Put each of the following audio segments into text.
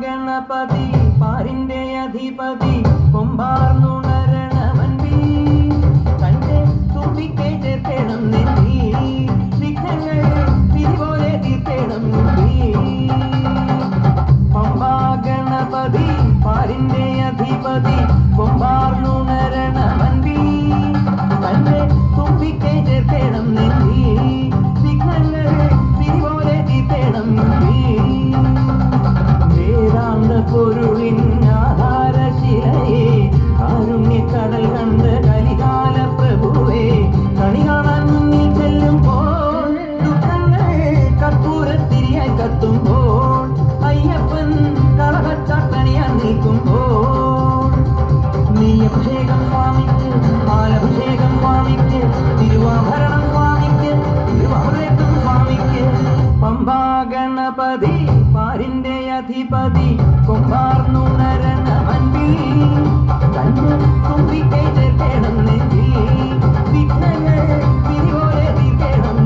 ഗണപതി പാരിന്റെ അധിപതി കൊമ്പാർന്നുണരണമൻപി തന്റെ തുമ്പിക്കൈ ചേർക്കണം നെറ്റി വിഘ്നങ്ങൾ വിധിപോലെ തീർക്കണം പമ്പാ ഗണപതി പാരിന്റെ അധിപതി കൊമ്പാർന്നുണരണമൻപി തന്റെ തുമ്പിക്കൈ ചേർക്കണം നെറ്റി വിഘ്നങ്ങൾ വിധിപോലെ തീർക്കണം പൊരുളിൻ ആധാരശിലയെ കാരുണ്യക്കടൽ കണ്ട് കലികാല പ്രഭുവേ കണി കാണാൻ മുന്നിൽ ചെല്ലുമ്പോൾ ദുഃഖങ്ങൾ കർപ്പൂരത്തിരിയായി കത്തുമ്പോൾ അയ്യപ്പൻ കളകച്ചാട്ടണിയാൻ നിൽക്കുമ്പോൾ നെയ്യഭിഷേകം സ്വാമിക്ക് പാലഭിഷേകം സ്വാമിക്ക് തിരുവാഭരണം സ്വാമിക്ക് തിരുവാഭരണം സ്വാമിക്ക് പമ്പാ ഗണപതി പാരിന്റെ അധിപതി കൊമ്പാർന്നുണരണമൻപി തന്റെ തുമ്പിക്കൈ ചേർക്കണം നെഞ്ചി വിഘ്നങ്ങൾ വിധിപോലെ തീർക്കണം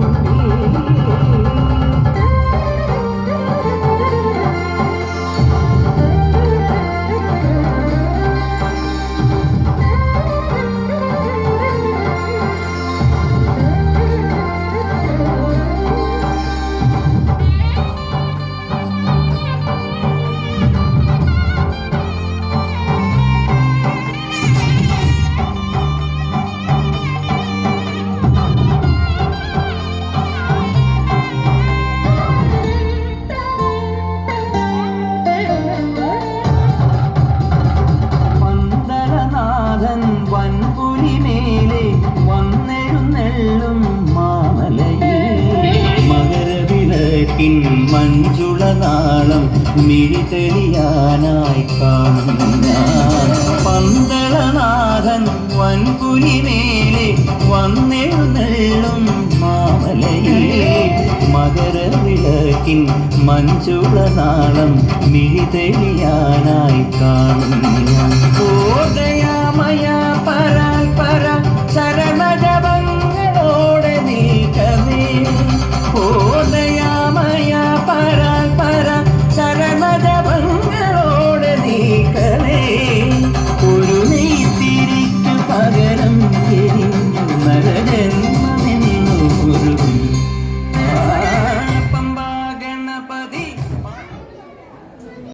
വൻപുലിമേലെ വന്നെഴുന്നെള്ളും മാമലയിൽ മകരവിളക്കിൻ മഞ്ജുളനാളം മിഴിതെളിയാനായി കാണും ഞാൻ പന്തളനാഥൻ വൻപുലിമേലെ വന്നെഴുന്നെള്ളും മാമലയിൽ മകരവിളക്കിൻ മഞ്ജുളനാളം മിഴിതെളിയാനായി കാണും ഞാൻ ഓ ദയാമയ പര